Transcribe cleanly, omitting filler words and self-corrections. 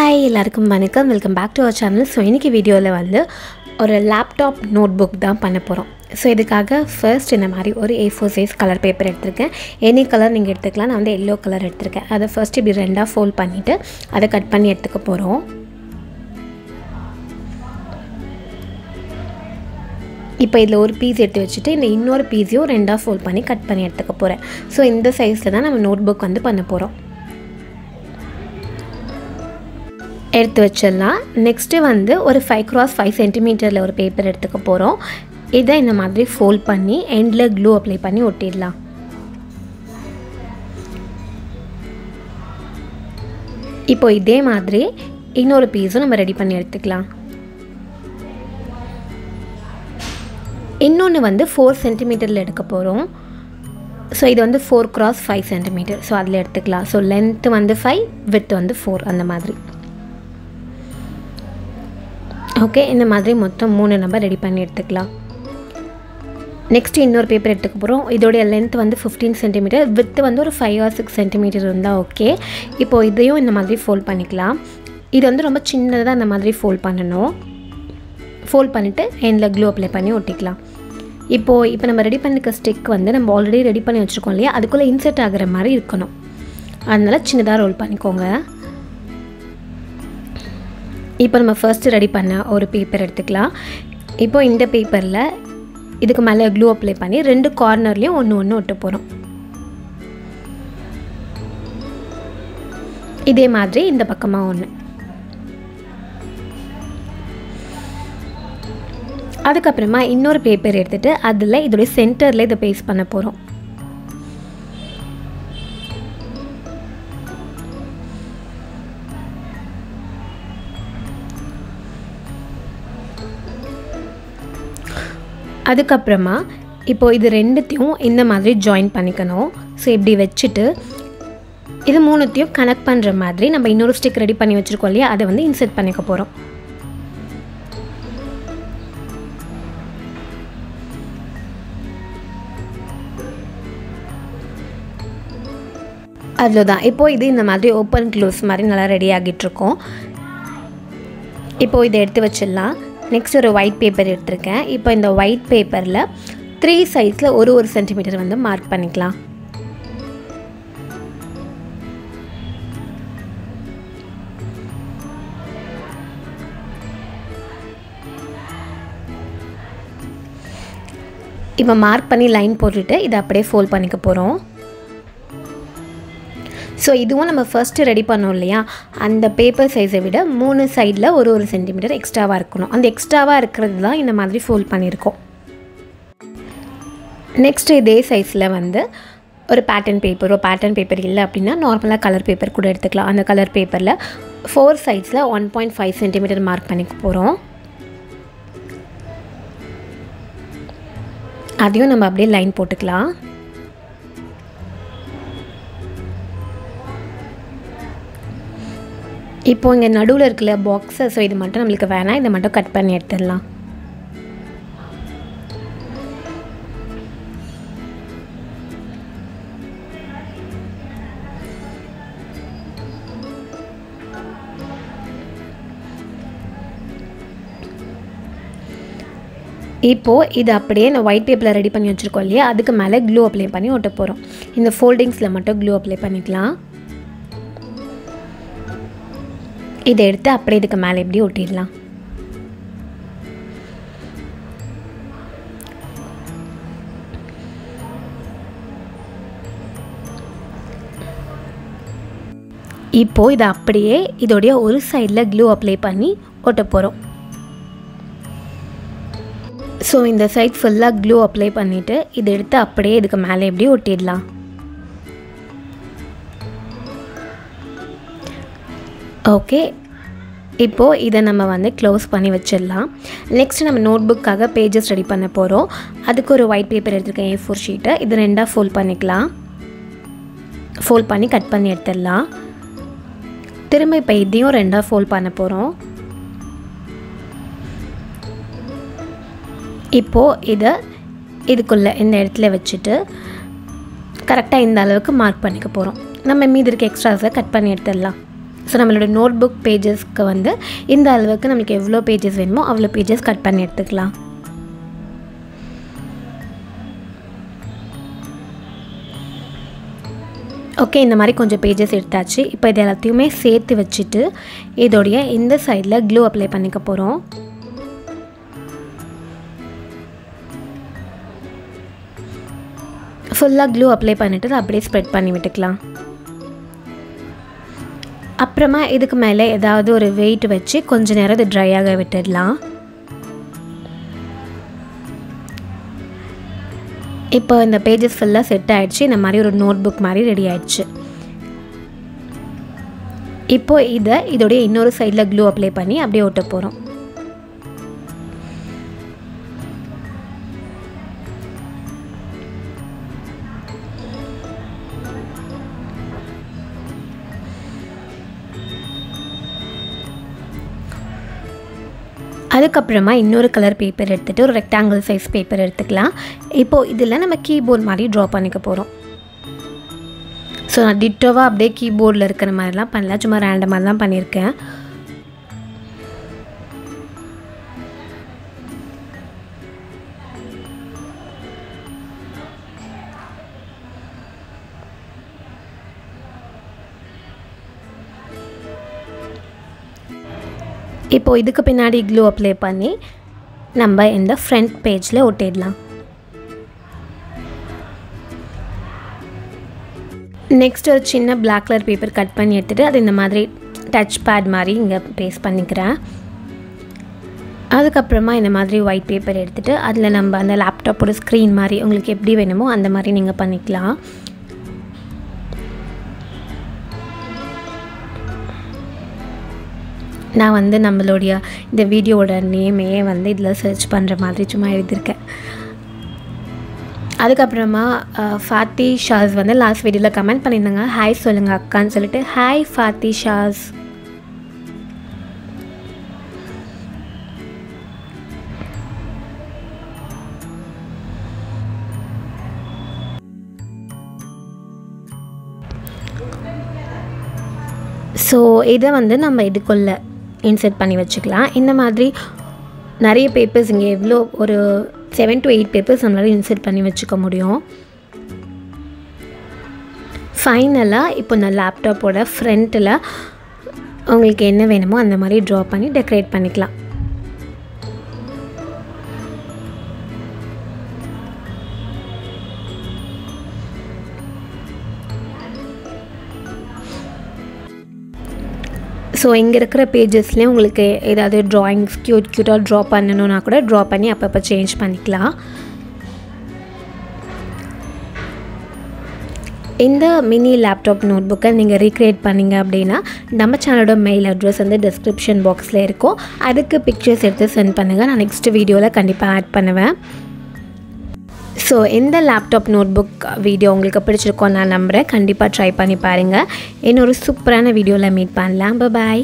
Hi, எல்லாருக்கும் வணக்கம். Welcome back to our channel. So இன்றைக்கி வீடியோவில் வந்து ஒரு லேப்டாப் நோட்புக் தான் பண்ண போகிறோம். ஸோ இதுக்காக ஃபர்ஸ்ட் இந்த மாதிரி ஒரு A4 சைஸ் கலர் பேப்பர் எடுத்திருக்கேன். எனி கலர் நீங்கள் எடுத்துக்கலாம். நான் வந்து எல்லோ கலர் எடுத்திருக்கேன். அதை ஃபர்ஸ்ட் இப்படி ரெண்டாக ஃபோல்ட் பண்ணிவிட்டு அதை கட் பண்ணி எடுத்துக்க போகிறோம். இப்போ இதில் ஒரு பீஸ் எடுத்து வச்சுட்டு இந்த இன்னொரு பீஸையும் ரெண்டாக ஃபோல்ட் பண்ணி கட் பண்ணி எடுத்துக்க போகிறேன். ஸோ இந்த சைஸில் தான் நம்ம நோட்புக் வந்து பண்ண போகிறோம். எடுத்து வச்சிடலாம். நெக்ஸ்ட்டு வந்து ஒரு 5x5 சென்டிமீட்டரில் ஒரு பேப்பர் எடுத்துக்க போகிறோம். இதை இந்த மாதிரி ஃபோல்ட் பண்ணி எண்டில் க்ளூ அப்ளை பண்ணி ஒட்டிடலாம். இப்போ இதே மாதிரி இன்னொரு பீஸும் நம்ம ரெடி பண்ணி எடுத்துக்கலாம். இன்னொன்று வந்து 4 சென்டிமீட்டரில் எடுக்க போகிறோம். ஸோ இது வந்து 4x5 சென்டிமீட்டர். ஸோ அதில் எடுத்துக்கலாம். ஸோ லென்த்து வந்து 5, வித் வந்து 4 அந்த மாதிரி. ஓகே, இந்த மாதிரி மொத்தம் 3 நம்ம ரெடி பண்ணி எடுத்துக்கலாம். நெக்ஸ்ட்டு இன்னொரு பேப்பர் எடுத்துக்க போகிறோம். இதோடைய லென்த் வந்து 15 சென்டிமீட்டர், வித்து வந்து ஒரு 5 or 6 சென்டிமீட்டர் இருந்தால் ஓகே. இப்போது இதையும் இந்த மாதிரி ஃபோல்ட் பண்ணிக்கலாம். இது வந்து ரொம்ப சின்னதாக இந்த மாதிரி ஃபோல்ட் பண்ணணும். ஃபோல்ட் பண்ணிவிட்டு எண்டில் க்ளூ அப்ளை பண்ணி ஒட்டிக்கலாம். இப்போ நம்ம ரெடி பண்ணிக்க ஸ்டிக் வந்து நம்ம ஆல்ரெடி ரெடி பண்ணி வச்சுருக்கோம் இல்லையா, அதுக்குள்ளே இன்சர்ட் ஆகிற மாதிரி இருக்கணும். அதனால் சின்னதாக ரோல் பண்ணிக்கோங்க. இப்போ நம்ம ஃபர்ஸ்ட்டு ரெடி பண்ண ஒரு பேப்பர் எடுத்துக்கலாம். இப்போ இந்த பேப்பரில் இதுக்கு மேலே க்ளூ அப்ளை பண்ணி 2 கார்னர்லேயும் ஒன்று ஒட்ட போகிறோம். இதே மாதிரி இந்த பக்கமாக ஒன்று. அதுக்கப்புறமா இன்னொரு பேப்பர் எடுத்துகிட்டு அதில் இதோடைய சென்டரில் இதை பேஸ்ட் பண்ண போகிறோம். அதுக்கப்புறமா இப்போது இது ரெண்டுத்தையும் இந்த மாதிரி ஜாயின் பண்ணிக்கணும். ஸோ இப்படி வச்சுட்டு இது 3த்தையும் கனெக்ட் பண்ணுற மாதிரி நம்ம இன்னொரு ஸ்டிக் ரெடி பண்ணி வச்சுருக்கோம் இல்லையா, அதை வந்து இன்சர்ட் பண்ணிக்க போகிறோம். அவ்வளோதான். இப்போது இது இந்த மாதிரி ஓப்பன் க்ளோஸ் மாதிரி நல்லா ரெடி ஆகிட்டுருக்கோம். இப்போது இதை எடுத்து வச்சிடலாம். நெக்ஸ்ட் ஒரு ஒயிட் பேப்பர் எடுத்திருக்கேன். இப்போ இந்த ஒயிட் பேப்பரில் 3 சைஸில் ஒரு சென்டிமீட்டர் வந்து மார்க் பண்ணிக்கலாம். இப்போ மார்க் பண்ணி லைன் போட்டுட்டு இதை அப்படியே ஃபோல்ட் பண்ணிக்க போகிறோம். ஸோ இதுவும் நம்ம ஃபர்ஸ்ட்டு ரெடி பண்ணோம் இல்லையா, அந்த பேப்பர் சைஸை விட 3 சைடில் ஒரு சென்டிமீட்டர் எக்ஸ்ட்ராவாக இருக்கணும். அந்த எக்ஸ்ட்ராவாக இருக்கிறது தான் இந்த மாதிரி ஃபோல்ட் பண்ணியிருக்கோம். நெக்ஸ்ட்டு இதே சைஸில் வந்து ஒரு பேட்டர்ன் பேப்பர் இல்லை அப்படின்னா நார்மலாக கலர் பேப்பர் கூட எடுத்துக்கலாம். அந்த கலர் பேப்பரில் 4 சைஸில் 1.5 சென்டிமீட்டர் மார்க் பண்ணிக்க போகிறோம். அதையும் நம்ம அப்படியே லைன் போட்டுக்கலாம். இப்போ இங்கே நடுவில் இருக்கிற பாக்ஸை, ஸோ இது மட்டும் நம்மளுக்கு வேணாம், இதை மட்டும் கட் பண்ணி எடுத்துடலாம். இப்போது இது அப்படியே இந்த ஒயிட் பேப்பரில் ரெடி பண்ணி வச்சுருக்கோம் இல்லையா, அதுக்கு மேலே க்ளூ அப்ளை பண்ணி ஒட்ட போகிறோம். இந்த ஃபோல்டிங்ஸில் மட்டும் க்ளூ அப்ளை பண்ணிக்கலாம். இதை எடுத்து அப்படியே இதுக்கு மேலே எப்படி ஒட்டிடலாம். இப்போது இதை அப்படியே இதோடைய ஒரு சைடில் க்ளூ அப்ளை பண்ணி ஒட்ட போகிறோம். ஸோ இந்த சைட் ஃபுல்லாக க்ளூ அப்ளை பண்ணிவிட்டு இதை எடுத்து அப்படியே இதுக்கு மேலே எப்படி ஒட்டிடலாம். ஓகே, இப்போது இதை நம்ம வந்து க்ளோஸ் பண்ணி வச்சிடலாம். நெக்ஸ்ட் நம்ம நோட்புக்காக பேஜஸ் ரெடி பண்ண போகிறோம். அதுக்கு ஒரு ஒயிட் பேப்பர் எடுத்துருக்கேன், A4 ஷீட்டை. இது 2ஆக ஃபோல்ட் பண்ணிக்கலாம். ஃபோல்ட் பண்ணி கட் பண்ணி எடுத்துடலாம். திரும்ப இப்போ இதையும் 2ஆக ஃபோல்ட் பண்ண போகிறோம். இப்போது இதை இதுக்குள்ளே இந்த இடத்துல வச்சுட்டு கரெக்டாக இந்த அளவுக்கு மார்க் பண்ணிக்க போகிறோம். நம்ம மீதி இருக்க எக்ஸ்ட்ராஸை கட் பண்ணி எடுத்துடலாம். ஸோ நம்மளோட நோட் புக் பேஜஸ்க்கு வந்து இந்த அளவுக்கு நமக்கு எவ்வளோ பேஜஸ் வேணுமோ அவ்வளோ பேஜஸ் கட் பண்ணி எடுத்துக்கலாம். ஓகே, இந்த மாதிரி கொஞ்சம் பேஜஸ் எடுத்தாச்சு. இப்போ இது எல்லாத்தையுமே சேர்த்து வச்சுட்டு இதோடைய இந்த சைடில் க்ளூ அப்ளை பண்ணிக்க போகிறோம். ஃபுல்லாக க்ளூ அப்ளை பண்ணிவிட்டு அப்படியே ஸ்ப்ரெட் பண்ணி விட்டுக்கலாம். அப்புறமா இதுக்கு மேலே ஏதாவது ஒரு வெயிட் வச்சு கொஞ்ச நேரம் இது ட்ரை ஆக விட்டுடலாம். இப்போ இந்த பேஜஸ் ஃபுல்லாக செட் ஆகிடுச்சு. இந்த மாதிரி ஒரு நோட் புக் மாதிரி ரெடி ஆகிடுச்சு. இப்போது இதோடைய இன்னொரு சைடில் க்ளூ அப்ளை பண்ணி அப்படியே ஒட்ட போகிறோம். அதுக்கப்புறமா இன்னொரு கலர் பேப்பர் எடுத்துகிட்டு ஒரு ரெக்டாங்கிள் சைஸ் பேப்பர் எடுத்துக்கலாம். இப்போது இதில் நம்ம கீபோர்ட் மாதிரி ட்ரா பண்ணிக்க போகிறோம். ஸோ நான் டிட்டோவாக அப்படியே கீபோர்டில் இருக்கிற மாதிரிலாம் பண்ணல, சும்மா ரேண்டமாக தான் பண்ணியிருக்கேன். இப்போது இதுக்கு பின்னாடி க்ளூ அப்ளை பண்ணி நம்ம இந்த ஃப்ரண்ட் பேஜில் ஒட்டிடலாம். நெக்ஸ்ட் ஒரு சின்ன பிளாக் கலர் பேப்பர் கட் பண்ணி எடுத்துகிட்டு அது இந்த மாதிரி டச் பேட் மாதிரி இங்கே பேஸ்ட் பண்ணிக்கிறேன். அதுக்கப்புறமா இந்த மாதிரி ஒயிட் பேப்பர் எடுத்துகிட்டு அதில் நம்ம அந்த லேப்டாப்போட ஸ்க்ரீன் மாதிரி உங்களுக்கு எப்படி வேணுமோ அந்த மாதிரி நீங்கள் பண்ணிக்கலாம். நான் வந்து நம்மளுடைய இந்த வீடியோவோட நேமையே வந்து இதில் சர்ச் பண்ணுற மாதிரி சும்மா எழுதியிருக்கேன். அதுக்கப்புறமா ஃபாத்தி ஷாஸ் வந்து லாஸ்ட் வீடியோவில் கமெண்ட் பண்ணியிருந்தாங்க, ஹாய் சொல்லுங்கள் அக்கான்னு சொல்லிட்டு. ஹாய் ஃபாத்தி ஷாஸ். ஸோ இதை வந்து நம்ம இதுக்குள்ளே இன்சர்ட் பண்ணி வச்சுக்கலாம். இந்த மாதிரி நிறைய பேப்பர்ஸ் இங்கே எவ்வளோ ஒரு 7 to 8 பேப்பர்ஸ் நம்மளால் இன்சர்ட் பண்ணி வச்சுக்க முடியும். ஃபைனலாக இப்போ இந்த லேப்டாப்போட ஃப்ரண்ட்டில் உங்களுக்கு என்ன வேணுமோ அந்த மாதிரி ட்ரா பண்ணி டெக்கரேட் பண்ணிக்கலாம். ஸோ இங்கே இருக்கிற பேஜஸ்லேயும் உங்களுக்கு ஏதாவது ட்ராயிங்ஸ் க்யூட்டாக ட்ரா பண்ணணுன்னா கூட ட்ரா பண்ணி அப்பப்போ சேஞ்ச் பண்ணிக்கலாம். இந்த மினி லேப்டாப் நோட் புக்கை நீங்கள் ரீக்ரியேட் பண்ணிங்க அப்படின்னா நம்ம சேனலோட மெயில் அட்ரஸ் வந்து டிஸ்கிரிப்ஷன் பாக்ஸில் இருக்கும். அதுக்கு பிக்சர்ஸ் எடுத்து சென்ட் பண்ணுங்கள். நான் நெக்ஸ்ட் வீடியோவில் கண்டிப்பாக ஆட் பண்ணுவேன். ஸோ இந்த லேப்டாப் நோட் புக் வீடியோ உங்களுக்கு பிடிச்சிருக்கோம் நான் நம்புகிறேன். கண்டிப்பாக ட்ரை பண்ணி பாருங்கள். இன்னொரு சூப்பரான வீடியோவில் மீட் பண்ணலாம். பாய்.